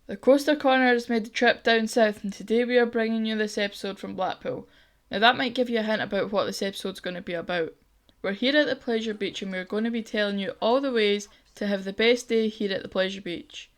The Coaster Corner has made the trip down south, and today we are bringing you this episode from Blackpool. Now that might give you a hint about what this episode's going to be about. We're here at the Pleasure Beach and we're going to be telling you all the ways to have the best day here at the Pleasure Beach.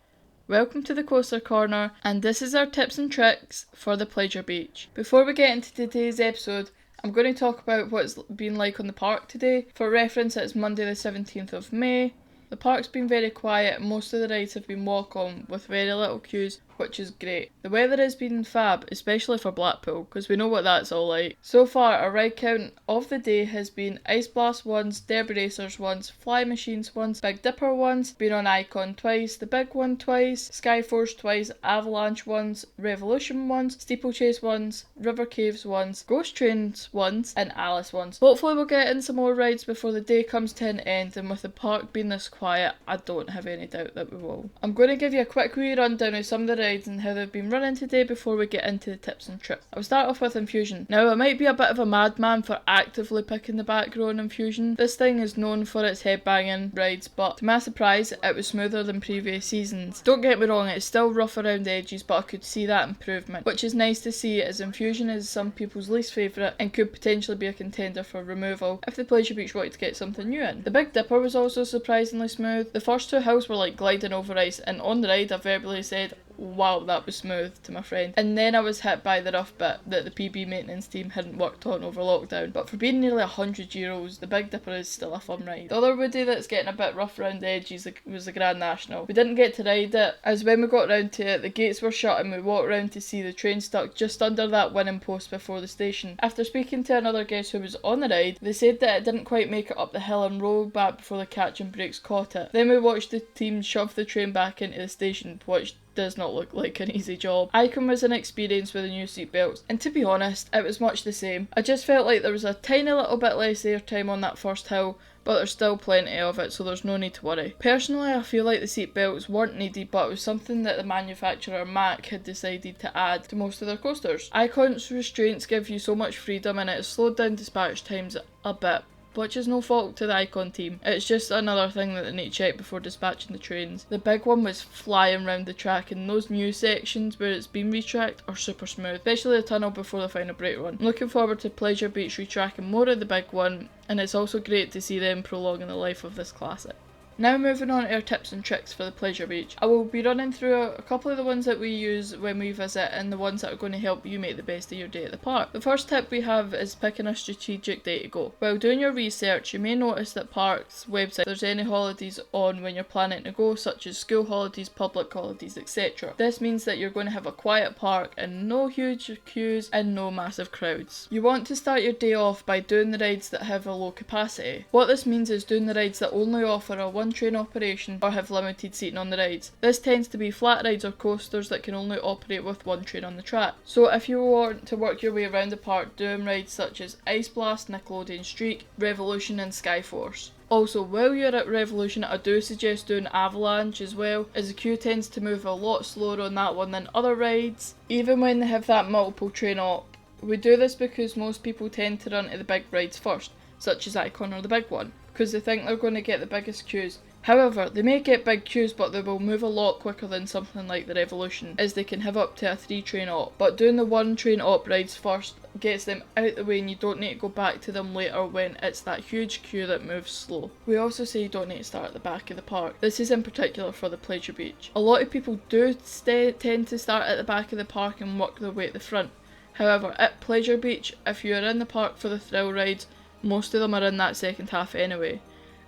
Welcome to the Coaster Corner, and this is our tips and tricks for the Pleasure Beach. Before we get into today's episode, I'm going to talk about what it's been like on the park today. For reference, it's Monday the 17th of May. The park's been very quiet, most of the rides have been walk-on with very little queues, which is great. The weather has been fab, especially for Blackpool, because we know what that's all like. So far, our ride count of the day has been Ice Blast once, Derby Racers once, Fly Machines once, Big Dipper once, been on Icon twice, the Big One twice, Skyforce twice, Avalanche once, Revolution once, Steeplechase once, River Caves once, Ghost Trains once, and Alice once. Hopefully we'll get in some more rides before the day comes to an end, and with the park being this quiet, I don't have any doubt that we will. I'm going to give you a quick wee rundown of some of the rides and how they've been running today before we get into the tips and tricks. I'll start off with Infusion. Now, I might be a bit of a madman for actively picking the back row in Infusion. This thing is known for its headbanging rides, but to my surprise, it was smoother than previous seasons. Don't get me wrong, it's still rough around the edges, but I could see that improvement, which is nice to see, as Infusion is some people's least favourite and could potentially be a contender for removal if the Pleasure Beach wanted to get something new in. The Big Dipper was also surprisingly smooth. The first two hills were like gliding over ice, and on the ride I verbally said, "Wow, that was smooth," to my friend. And then I was hit by the rough bit that the PB maintenance team hadn't worked on over lockdown. But for being nearly €100, the Big Dipper is still a fun ride. The other woody that's getting a bit rough around the edges was the Grand National. We didn't get to ride it, as when we got round to it, the gates were shut and we walked round to see the train stuck just under that winning post before the station. After speaking to another guest who was on the ride, they said that it didn't quite make it up the hill and roll back before the catch and brakes caught it. Then we watched the team shove the train back into the station, which does not look like an easy job. Icon was an experience with the new seatbelts, and to be honest, it was much the same. I just felt like there was a tiny little bit less airtime on that first hill, but there's still plenty of it, so there's no need to worry. Personally, I feel like the seatbelts weren't needed, but it was something that the manufacturer Mack had decided to add to most of their coasters. Icon's restraints give you so much freedom, and it has slowed down dispatch times a bit, which is no fault to the Icon team. It's just another thing that they need to check before dispatching the trains. The Big One was flying round the track, and those new sections where it's been retracked are super smooth, especially the tunnel before the final brake run. I'm looking forward to Pleasure Beach retracking more of the Big One, and it's also great to see them prolonging the life of this classic. Now moving on to our tips and tricks for the Pleasure Beach. I will be running through a couple of the ones that we use when we visit and the ones that are going to help you make the best of your day at the park. The first tip we have is picking a strategic day to go. While doing your research, you may notice that parks' website there's any holidays on when you're planning to go, such as school holidays, public holidays, etc. This means that you're going to have a quiet park and no huge queues and no massive crowds. You want to start your day off by doing the rides that have a low capacity. What this means is doing the rides that only offer a one train operation or have limited seating on the rides. This tends to be flat rides or coasters that can only operate with one train on the track. So if you want to work your way around the park, doing rides such as Ice Blast, Nickelodeon Streak, Revolution and Skyforce. Also, while you're at Revolution, I do suggest doing Avalanche as well, as the queue tends to move a lot slower on that one than other rides, even when they have that multiple train op. We do this because most people tend to run to the big rides first, such as Icon or the Big One, because they think they're going to get the biggest queues. However, they may get big queues, but they will move a lot quicker than something like the Revolution, as they can have up to a 3 train op. But doing the 1 train op rides first gets them out the way and you don't need to go back to them later when it's that huge queue that moves slow. We also say you don't need to start at the back of the park. This is in particular for the Pleasure Beach. A lot of people do tend to start at the back of the park and work their way at the front. However, at Pleasure Beach, if you are in the park for the thrill rides, most of them are in that second half anyway.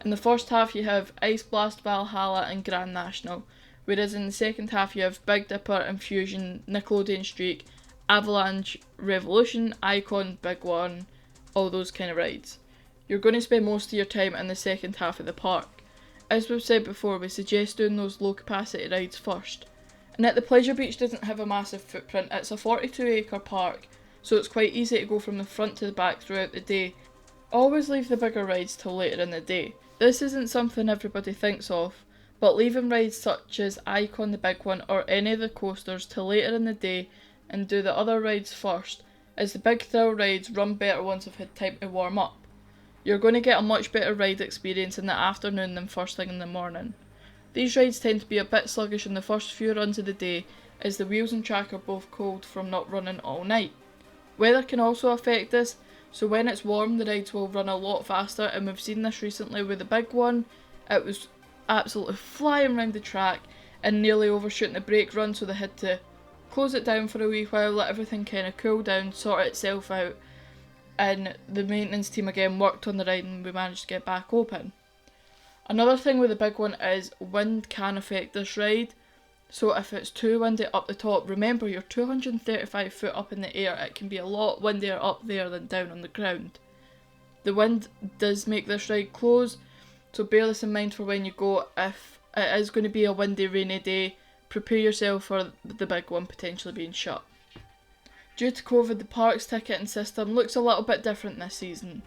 In the first half you have Ice Blast, Valhalla and Grand National, whereas in the second half you have Big Dipper, Infusion, Nickelodeon Streak, Avalanche, Revolution, Icon, Big One, all those kind of rides. You're going to spend most of your time in the second half of the park. As we've said before, we suggest doing those low capacity rides first. And at the Pleasure Beach doesn't have a massive footprint, it's a 42-acre park, so it's quite easy to go from the front to the back throughout the day. Always leave the bigger rides till later in the day. This isn't something everybody thinks of, but leaving rides such as Icon, the Big One, or any of the coasters till later in the day and do the other rides first, as the big thrill rides run better once they've had time to warm up. You're going to get a much better ride experience in the afternoon than first thing in the morning. These rides tend to be a bit sluggish in the first few runs of the day as the wheels and track are both cold from not running all night. Weather can also affect this, so when it's warm the rides will run a lot faster, and we've seen this recently with the big one. It was absolutely flying around the track and nearly overshooting the brake run, so they had to close it down for a wee while, let everything kind of cool down, sort itself out, and the maintenance team again worked on the ride and we managed to get back open. Another thing with the big one is wind can affect this ride. So if it's too windy up the top, remember you're 235 foot up in the air, it can be a lot windier up there than down on the ground. The wind does make this ride close, so bear this in mind for when you go. If it is going to be a windy, rainy day, prepare yourself for the big one potentially being shut. Due to COVID, the park's ticketing system looks a little bit different this season.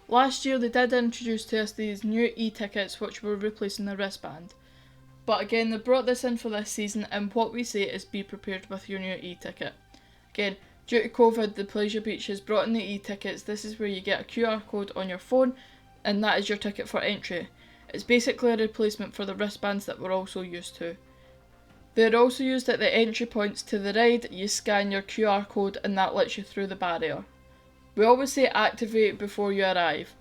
Last year they did introduce to us these new e-tickets which were replacing the wristband. But again, they brought this in for this season, and what we say is be prepared with your new e-ticket. Again, due to COVID, the Pleasure Beach has brought in the e-tickets. This is where you get a QR code on your phone, and that is your ticket for entry. It's basically a replacement for the wristbands that we're also used to. They're also used at the entry points to the ride. You scan your QR code and that lets you through the barrier. We always say activate before you arrive.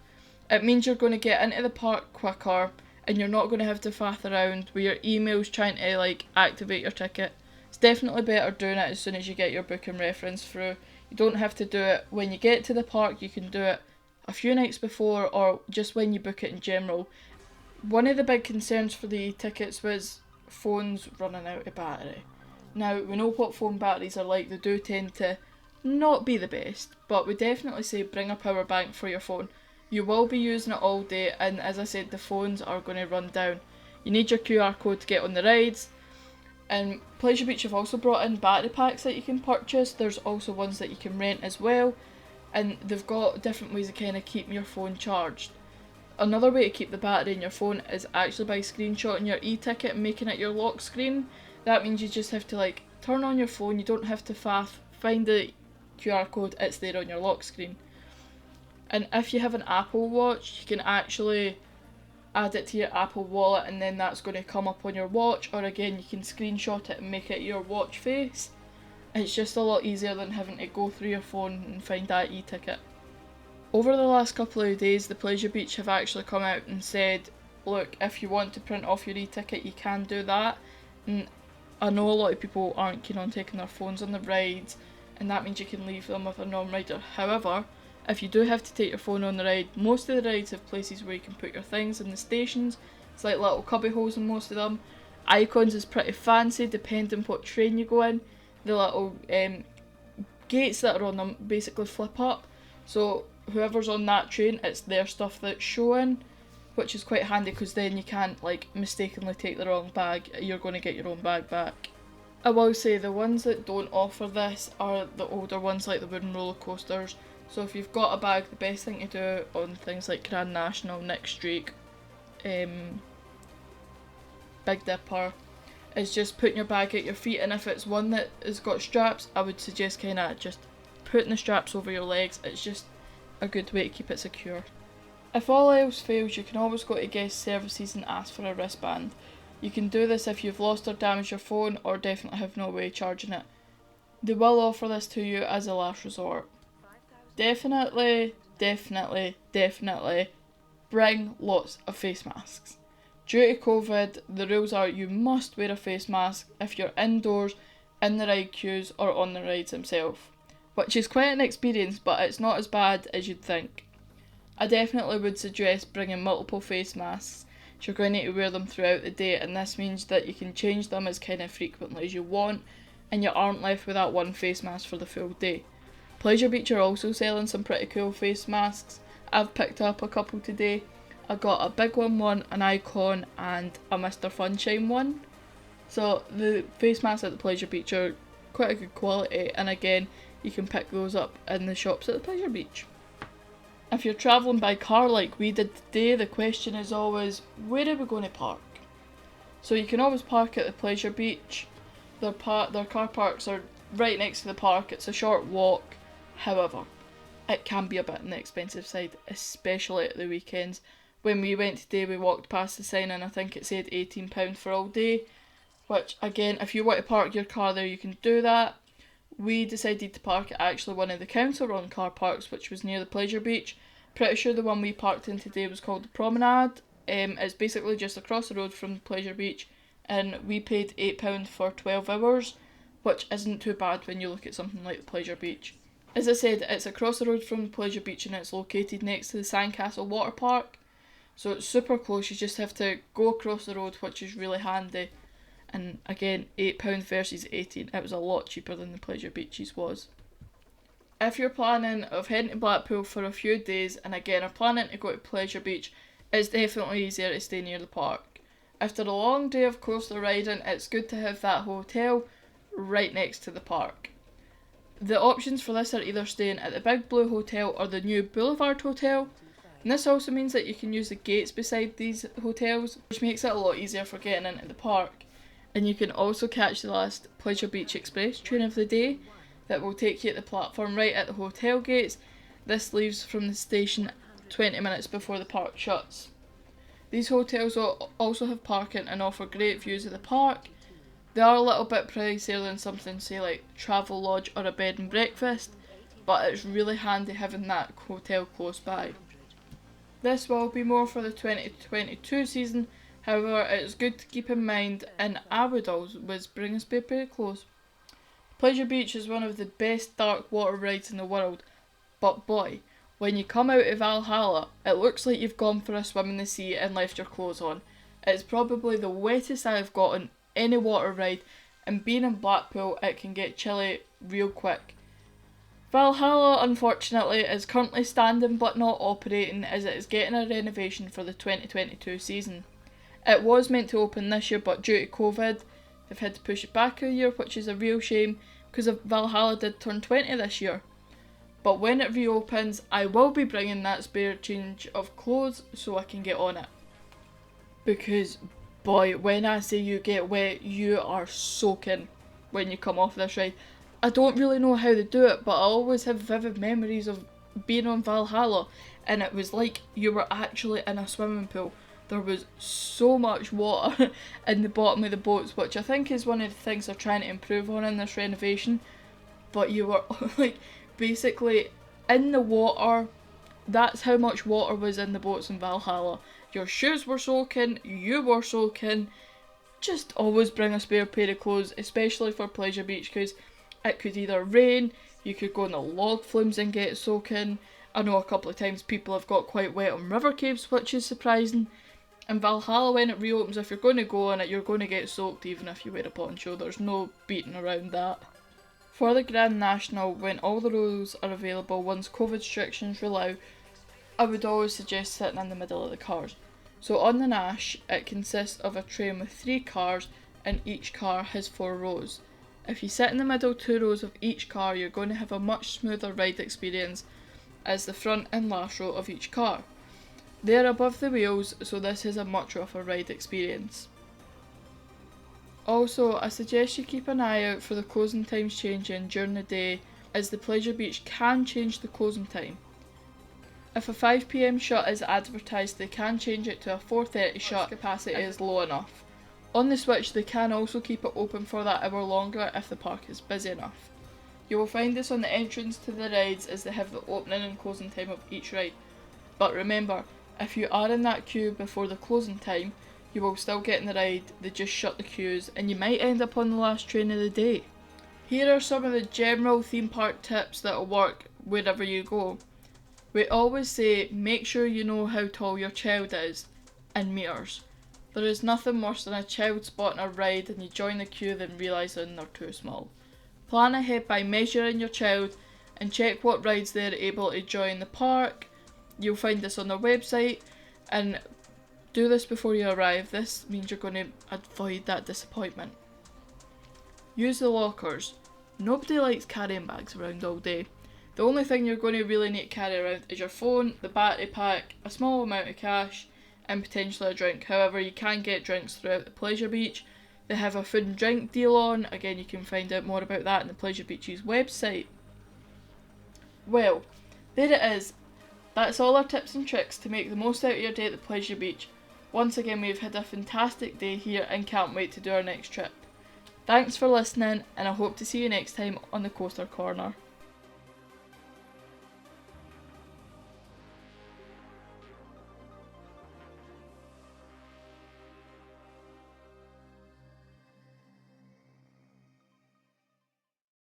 It means you're going to get into the park quicker and you're not going to have to faff around with your emails trying to activate your ticket. It's definitely better doing it as soon as you get your booking reference through. You don't have to do it when you get to the park, you can do it a few nights before or just when you book it in general. One of the big concerns for the tickets was phones running out of battery. Now, we know what phone batteries are like, they do tend to not be the best, but we definitely say bring a power bank for your phone. You will be using it all day, and as I said, the phones are going to run down. You need your QR code to get on the rides, and Pleasure Beach have also brought in battery packs that you can purchase. There's also ones that you can rent as well, and they've got different ways of kind of keeping your phone charged. Another way to keep the battery in your phone is actually by screenshotting your e-ticket and making it your lock screen. That means you just have to turn on your phone, you don't have to find the QR code, it's there on your lock screen. And if you have an Apple Watch, you can actually add it to your Apple Wallet and then that's going to come up on your watch, or again you can screenshot it and make it your watch face. It's just a lot easier than having to go through your phone and find that e-ticket. Over the last couple of days, the Pleasure Beach have actually come out and said, look, if you want to print off your e-ticket, you can do that. And I know a lot of people aren't keen on taking their phones on the rides, and that means you can leave them with a non-rider. However, if you do have to take your phone on the ride, most of the rides have places where you can put your things in the stations. It's like little cubby holes in most of them. Icons is pretty fancy depending what train you go in. The little gates that are on them basically flip up. So whoever's on that train, it's their stuff that's showing, which is quite handy because then you can't mistakenly take the wrong bag. You're going to get your own bag back. I will say the ones that don't offer this are the older ones, like the wooden roller coasters. So if you've got a bag, the best thing to do on things like Grand National, Nick Streak, Big Dipper, is just putting your bag at your feet, and if it's one that has got straps, I would suggest kind of just putting the straps over your legs. It's just a good way to keep it secure. If all else fails, you can always go to guest services and ask for a wristband. You can do this if you've lost or damaged your phone or definitely have no way of charging it. They will offer this to you as a last resort. Definitely bring lots of face masks. Due to COVID, the rules are you must wear a face mask if you're indoors, in the ride queues or on the rides themselves, which is quite an experience, but it's not as bad as you'd think. I definitely would suggest bringing multiple face masks. You're going to need to wear them throughout the day, and this means that you can change them as kind of frequently as you want, and you aren't left with that one face mask for the full day. Pleasure Beach are also selling some pretty cool face masks. I've picked up a couple today. I got a big one, an icon, and a Mr. Funshine one. So the face masks at the Pleasure Beach are quite a good quality, and again, you can pick those up in the shops at the Pleasure Beach. If you're travelling by car like we did today, the question is always, where are we going to park? So you can always park at the Pleasure Beach. Their car parks are right next to the park. It's a short walk. However, it can be a bit on the expensive side, especially at the weekends. When we went today, we walked past the sign and I think it said £18 for all day, which again, if you want to park your car there, you can do that. We decided to park at actually one of the council-run car parks, which was near the pleasure beach. Pretty sure the one we parked in today was called the Promenade. It's basically just across the road from the pleasure beach, and we paid £8 for 12 hours, which isn't too bad when you look at something like the pleasure beach. As I said, it's across the road from the pleasure beach and it's located next to the Sandcastle water park, so it's super close. You just have to go across the road, which is really handy. And again, £8 versus 18, it was a lot cheaper than the pleasure beaches was. If you're planning of heading to Blackpool for a few days and again are planning to go to pleasure beach, it's definitely easier to stay near the park. After a long day of coaster riding, it's good to have that hotel right next to the park. The options for this are either staying at the Big Blue Hotel or the new Boulevard Hotel, and this also means that you can use the gates beside these hotels, which makes it a lot easier for getting into the park. And you can also catch the last Pleasure Beach Express train of the day that will take you to the platform right at the hotel gates. This leaves from the station 20 minutes before the park shuts. These hotels will also have parking and offer great views of the park. They are a little bit pricier than something say like Travel Lodge or a bed and breakfast, but it's really handy having that hotel close by. This will be more for the 2022 season, however it's good to keep in mind, and I would always bring a spare pair of clothes. Pleasure Beach is one of the best dark water rides in the world, but boy, when you come out of Valhalla, it looks like you've gone for a swim in the sea and left your clothes on. It's probably the wettest I've got on any water ride, and being in Blackpool, it can get chilly real quick. Valhalla, unfortunately, is currently standing but not operating as it is getting a renovation for the 2022 season. It was meant to open this year, but due to COVID, they've had to push it back a year, which is a real shame because Valhalla did turn 20 this year. But when it reopens, I will be bringing that spare change of clothes so I can get on it. Because, boy, when I say you get wet, you are soaking when you come off this ride. I don't really know how they do it, but I always have vivid memories of being on Valhalla, and it was like you were actually in a swimming pool. There was so much water in the bottom of the boats, which I think is one of the things they're trying to improve on in this renovation. But you were like basically in the water. That's how much water was in the boats in Valhalla. Your shoes were soaking, you were soaking. Just always bring a spare pair of clothes, especially for Pleasure Beach, because it could either rain, you could go in the log flumes and get soaking. I know a couple of times people have got quite wet on river caves, which is surprising. And Valhalla, when it reopens, if you're going to go on it, you're going to get soaked even if you wear a poncho. There's no beating around that. For the Grand National, when all the rows are available once COVID restrictions allow, I would always suggest sitting in the middle of the cars. So on the Nash, it consists of a train with 3 cars and each car has 4 rows. If you sit in the middle 2 rows of each car, you're going to have a much smoother ride experience as the front and last row of each car. They are above the wheels, so this is a much rougher ride experience. Also, I suggest you keep an eye out for the closing times changing during the day, as the Pleasure Beach can change the closing time. If a 5 PM shut is advertised, they can change it to a 4:30 shut if capacity is low enough. On the switch, they can also keep it open for that hour longer if the park is busy enough. You will find this on the entrance to the rides as they have the opening and closing time of each ride. But remember, if you are in that queue before the closing time, you will still get in the ride, they just shut the queues and you might end up on the last train of the day. Here are some of the general theme park tips that will work wherever you go. We always say make sure you know how tall your child is in meters. There is nothing worse than a child spotting a ride and you join the queue then realising they're too small. Plan ahead by measuring your child and check what rides they are able to join the park. You'll find this on their website, and do this before you arrive. This means you're going to avoid that disappointment. Use the lockers. Nobody likes carrying bags around all day. The only thing you're going to really need to carry around is your phone, the battery pack, a small amount of cash, and potentially a drink. However, you can get drinks throughout the Pleasure Beach. They have a food and drink deal on. Again, you can find out more about that on the Pleasure Beach's website. Well, there it is. That's all our tips and tricks to make the most out of your day at the Pleasure Beach. Once again, we've had a fantastic day here and can't wait to do our next trip. Thanks for listening, and I hope to see you next time on the Coaster Corner.